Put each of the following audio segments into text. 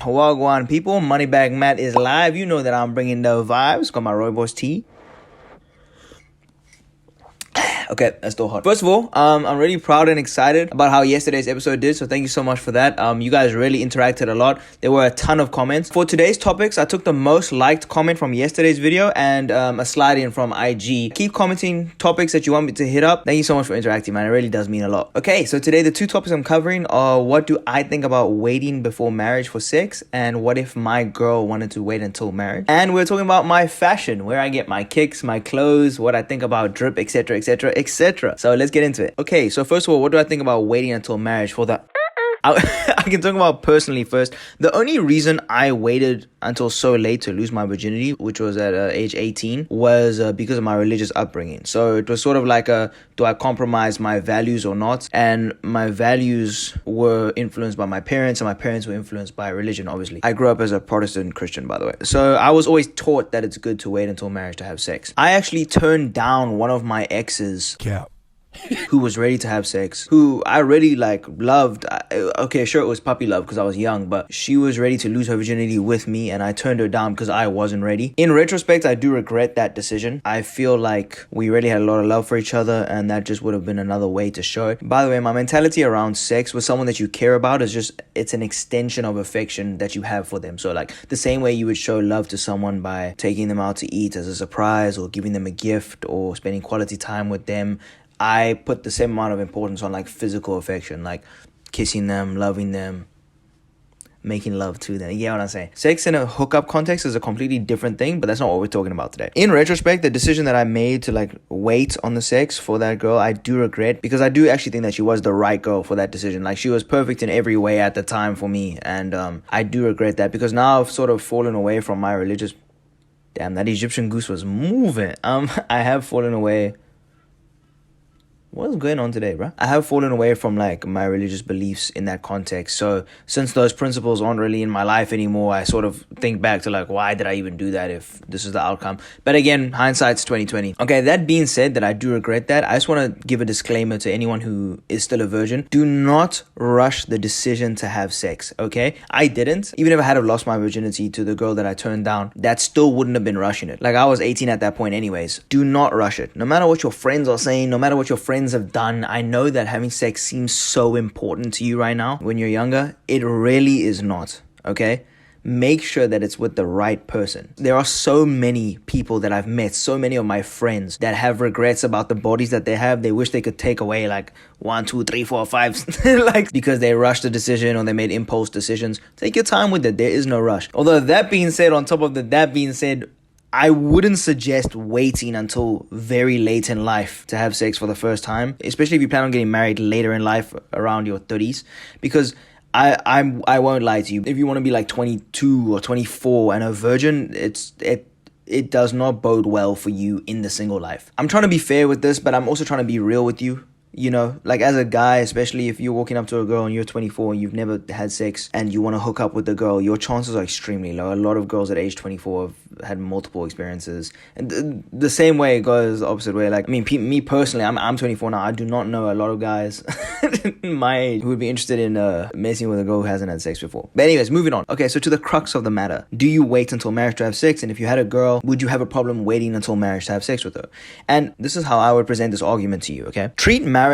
Wagwan people, Moneybag Matt is live. You know that I'm bringing the vibes. Got my Rooibos tea. Okay, that's still hot. First of all, I'm really proud and excited about how yesterday's episode did, so thank you so much for that. You guys really interacted a lot. There were a ton of comments. For today's topics, I took the most liked comment from yesterday's video and a slide in from IG. Keep commenting topics that you want me to hit up. Thank you so much for interacting, man. It really does mean a lot. Okay, so today the two topics I'm covering are what do I think about waiting before marriage for sex, and what if my girl wanted to wait until marriage. And we're talking about my fashion, where I get my kicks, my clothes, what I think about drip, etc, etc, etc. So let's get into it. Okay, so first of all, what do I think about waiting until marriage for that? I can talk about personally first. The only reason I waited until so late to lose my virginity, which was at age 18, was because of my religious upbringing. So it was sort of like do I compromise my values or not? And my values were influenced by my parents, and my parents were influenced by religion, obviously. I grew up as a Protestant Christian, by the way. So I was always taught that it's good to wait until marriage to have sex. I actually turned down one of my exes. Yeah. Who was ready to have sex, who I really loved. Okay, sure, it was puppy love because I was young, but she was ready to lose her virginity with me, and I turned her down because I wasn't ready. In retrospect, I do regret that decision. I feel like we really had a lot of love for each other, and that just would have been another way to show it. By the way, my mentality around sex with someone that you care about is just, it's an extension of affection that you have for them. So like the same way you would show love to someone by taking them out to eat as a surprise, or giving them a gift, or spending quality time with them, I put the same amount of importance on like physical affection, like kissing them, loving them, making love to them. You get what I'm saying? Sex in a hookup context is a completely different thing, but that's not what we're talking about today. In retrospect, the decision that I made to like wait on the sex for that girl, I do regret, because I do actually think that she was the right girl for that decision. Like she was perfect in every way at the time for me, and I do regret that, because now I've sort of fallen away from my religious... Damn, that Egyptian goose was moving. I have fallen away... What's going on today, bro? I have fallen away from like my religious beliefs in that context. So since those principles aren't really in my life anymore, I sort of think back to like, why did I even do that if this is the outcome? But again, hindsight's 2020. Okay, that being said, that I do regret that, I just want to give a disclaimer to anyone who is still a virgin. Do not rush the decision to have sex, okay? I didn't. Even if I had have lost my virginity to the girl that I turned down, that still wouldn't have been rushing it. Like I was 18 at that point anyways. Do not rush it. No matter what your friends are saying, no matter what your friends have done, I know that having sex seems so important to you right now when you're younger. It really is not, okay? Make sure that it's with the right person. There are so many people that I've met, so many of my friends that have regrets about the bodies that they have. They wish they could take away like 1, 2, 3, 4, 5 like because they rushed the decision or they made impulse decisions. Take your time with it. There is no rush. Although that being said, on top of that being said, I wouldn't suggest waiting until very late in life to have sex for the first time, especially if you plan on getting married later in life around your 30s, because I won't lie to you. If you want to be like 22 or 24 and a virgin, it does not bode well for you in the single life. I'm trying to be fair with this, but I'm also trying to be real with you. You know, like as a guy, especially if you're walking up to a girl and you're 24 and you've never had sex and you want to hook up with the girl, your chances are extremely low. A lot of girls at age 24 have had multiple experiences. And the same way it goes the opposite way. Like, I mean, me personally, I'm 24 now. I do not know a lot of guys my age who would be interested in messing with a girl who hasn't had sex before. But anyways, moving on. Okay, so to the crux of the matter. Do you wait until marriage to have sex? And if you had a girl, would you have a problem waiting until marriage to have sex with her? And this is how I would present this argument to you, okay? Treat marriage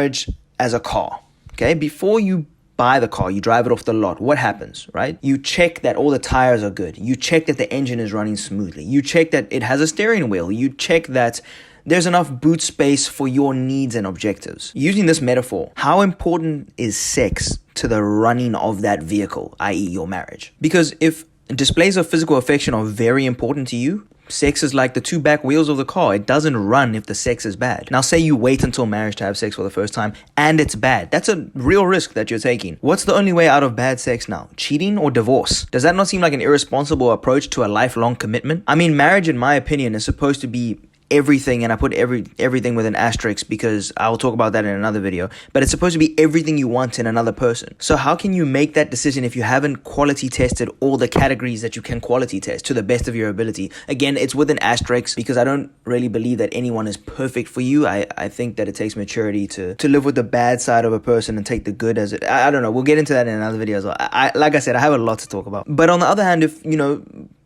as a car, okay? Before you buy the car, you drive it off the lot. What happens, right? You check that all the tires are good. You check that the engine is running smoothly. You check that it has a steering wheel. You check that there's enough boot space for your needs and objectives. Using this metaphor, how important is sex to the running of that vehicle, i.e. your marriage? Because if displays of physical affection are very important to you, sex is like the two back wheels of the car. It doesn't run if the sex is bad. Now, say you wait until marriage to have sex for the first time and it's bad. That's a real risk that you're taking. What's the only way out of bad sex now? Cheating or divorce? Does that not seem like an irresponsible approach to a lifelong commitment? I mean, marriage, in my opinion, is supposed to be everything, and I put everything with an asterisk because I'll talk about that in another video, but it's supposed to be everything you want in another person. So how can you make that decision if you haven't quality tested all the categories that you can quality test to the best of your ability? Again, it's with an asterisk because I don't really believe that anyone is perfect for you. I think that it takes maturity to live with the bad side of a person and take the good as it. I don't know. We'll get into that in another video as well. Like I said, I have a lot to talk about. But on the other hand, if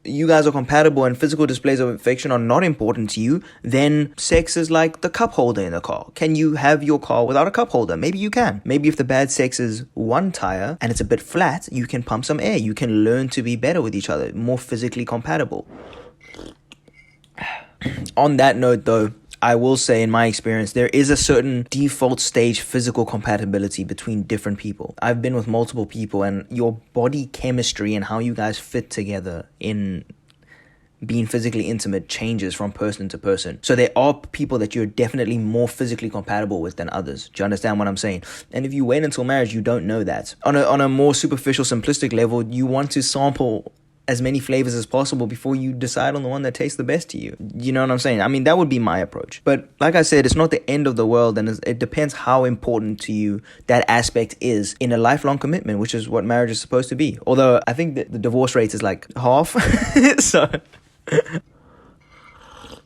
you guys are compatible and physical displays of affection are not important to you, then sex is like the cup holder in the car. Can you have your car without a cup holder? Maybe you can. Maybe if the bad sex is one tire and it's a bit flat, you can pump some air. You can learn to be better with each other, more physically compatible. On that note, though, I will say in my experience, there is a certain default stage physical compatibility between different people. I've been with multiple people, and your body chemistry and how you guys fit together in being physically intimate changes from person to person. So there are people that you're definitely more physically compatible with than others. Do you understand what I'm saying? And if you wait until marriage, you don't know that. On a more superficial, simplistic level, you want to sample as many flavors as possible before you decide on the one that tastes the best to you. You know what I'm saying? I mean, that would be my approach. But like I said, it's not the end of the world, and it depends how important to you that aspect is in a lifelong commitment, which is what marriage is supposed to be. Although I think that the divorce rate is like half. So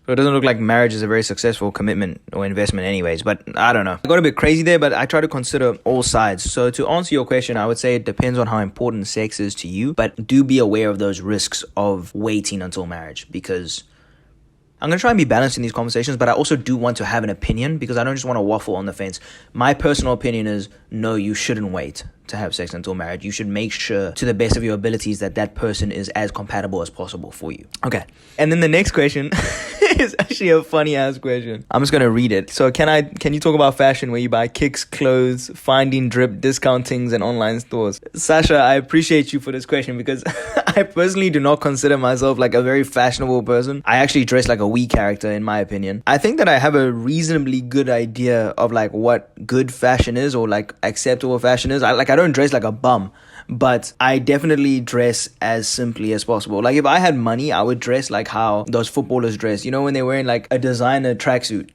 it doesn't look like marriage is a very successful commitment or investment anyways, but I don't know. I got a bit crazy there, but I try to consider all sides. So to answer your question, I would say it depends on how important sex is to you, but do be aware of those risks of waiting until marriage, because I'm going to try and be balanced in these conversations, but I also do want to have an opinion because I don't just want to waffle on the fence. My personal opinion is, no, you shouldn't wait to have sex until marriage. You should make sure to the best of your abilities that person is as compatible as possible for you. Okay. And then the next question is actually a funny ass question. I'm just going to read it. So can you talk about fashion where you buy kicks, clothes, finding drip, discountings, and online stores? Sasha, I appreciate you for this question because I personally do not consider myself like a very fashionable person. I actually dress like a wee character, in my opinion. I think that I have a reasonably good idea of like what good fashion is, or like acceptable fashion is. I don't dress like a bum, but I definitely dress as simply as possible. Like if I had money, I would dress like how those footballers dress. You know, when they're wearing like a designer tracksuit,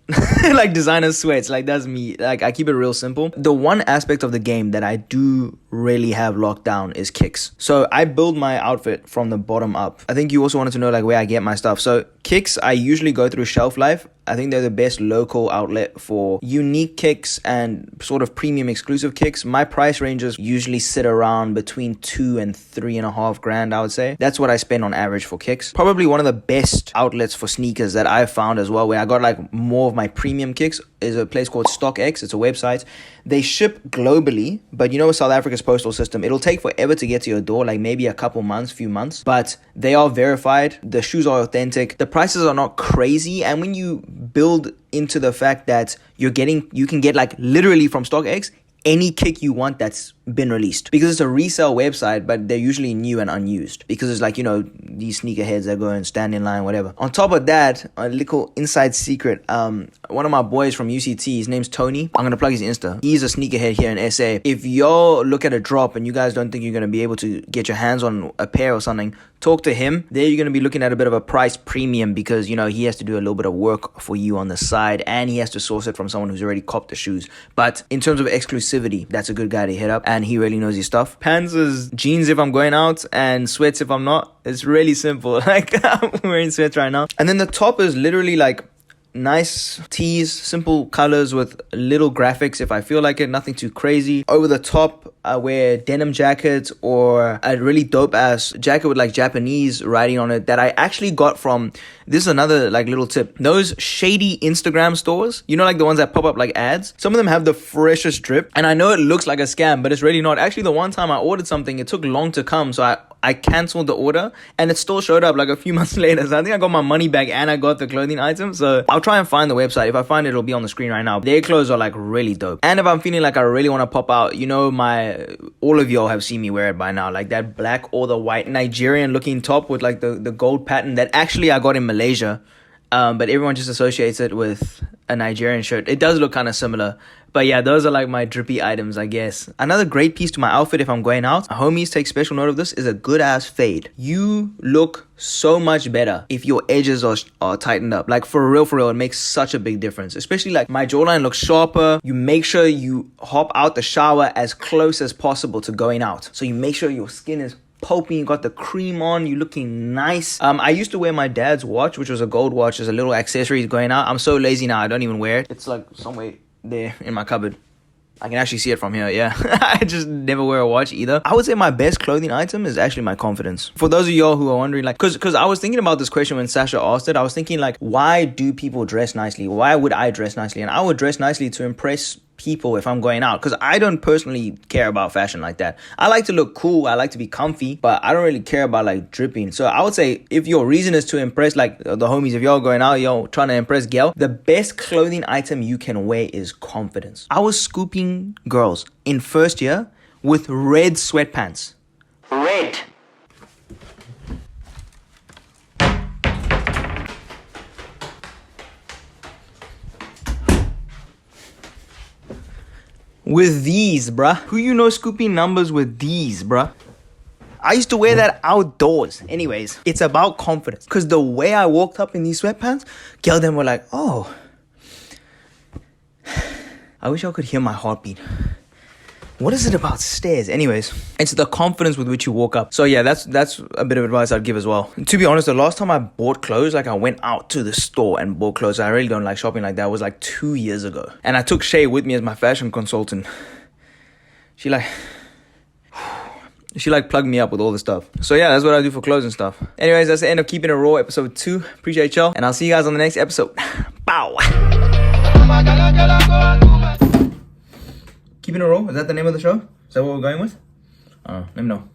like designer sweats. Like that's me. Like I keep it real simple. The one aspect of the game that I do really have locked down is kicks. So I build my outfit from the bottom up. I think you also wanted to know like where I get my stuff. So kicks, I usually go through Shelf Life. I think they're the best local outlet for unique kicks and sort of premium exclusive kicks. My price ranges usually sit around between $2,000 and $3,500, I would say. That's what I spend on average for kicks. Probably one of the best outlets for sneakers that I've found as well, where I got like more of my premium kicks, is a place called StockX. It's a website. They ship globally, but you know with South Africa's postal system, it'll take forever to get to your door, like maybe a couple months, few months, but they are verified. The shoes are authentic. The prices are not crazy. And when you build into the fact that you can get like literally from StockX any kick you want that's been released, because it's a resale website, but they're usually new and unused, because it's like, you know, these sneakerheads that go and stand in line, whatever. On top of that, a little inside secret, one of my boys from UCT, his name's Tony, I'm gonna plug his Insta. He's a sneakerhead here in SA. If y'all look at a drop and you guys don't think you're gonna be able to get your hands on a pair or something, talk to him. There you're gonna be looking at a bit of a price premium, because, you know, he has to do a little bit of work for you on the side, and he has to source it from someone who's already copped the shoes. But in terms of exclusivity, that's a good guy to hit up, and he really knows his stuff. Pants is jeans if I'm going out, and sweats if I'm not. It's really simple. Like, I'm wearing sweats right now. And then the top is literally like nice tees, simple colors with little graphics if I feel like it, nothing too crazy. Over the top, I wear denim jackets or a really dope ass jacket with like Japanese writing on it that I actually got from, this is another like little tip, those shady Instagram stores, you know, like the ones that pop up like ads. Some of them have the freshest drip, and I know it looks like a scam, but it's really not. Actually, the one time I ordered something, it took long to come, so I canceled the order, and it still showed up like a few months later. So I think I got my money back and I got the clothing item. So I'll try and find the website. If I find it, it'll be on the screen right now. Their clothes are like really dope. And if I'm feeling like I really want to pop out, you know, all of y'all have seen me wear it by now, like that black or the white Nigerian looking top with like the gold pattern that actually I got in Malaysia. But everyone just associates it with a Nigerian shirt. It does look kind of similar. But yeah, those are like my drippy items, I guess. Another great piece to my outfit if I'm going out, homies take special note of this, is a good ass fade. You look so much better if your edges are tightened up. Like for real, it makes such a big difference. Especially like my jawline looks sharper. You make sure you hop out the shower as close as possible to going out. So you make sure your skin is popping, you got the cream on, you looking nice. I used to wear my dad's watch, which was a gold watch as a little accessory going out. I'm so lazy now, I don't even wear it. It's like somewhere there in my cupboard. I can actually see it from here, yeah. I just never wear a watch either. I would say my best clothing item is actually my confidence. For those of y'all who are wondering, like, cause I was thinking about this question when Sasha asked it. I was thinking like, why do people dress nicely? Why would I dress nicely? And I would dress nicely to impress people if I'm going out, because I don't personally care about fashion like that. I like to look cool, I like to be comfy, but I don't really care about like dripping. So I would say if your reason is to impress like the homies, if y'all going out, y'all trying to impress gal, the best clothing item you can wear is confidence. I was scooping girls in first year with red sweatpants. Red. With these, bruh. Who you know scooping numbers with these, bruh? I used to wear that outdoors. Anyways, it's about confidence. Because the way I walked up in these sweatpants, girl them were like, oh. I wish y'all could hear my heartbeat. What is it about stairs? Anyways, it's the confidence with which you walk up. So yeah, that's a bit of advice I'd give as well. To be honest, the last time I bought clothes, like I went out to the store and bought clothes, I really don't like shopping like that, was like 2 years ago. And I took Shay with me as my fashion consultant. She plugged me up with all the stuff. So yeah, that's what I do for clothes and stuff. Anyways, that's the end of Keeping It Raw episode 2. Appreciate y'all. And I'll see you guys on the next episode. Bow. Keeping It Raw, is that the name of the show? Is that what we're going with? Let me know.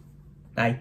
Bye.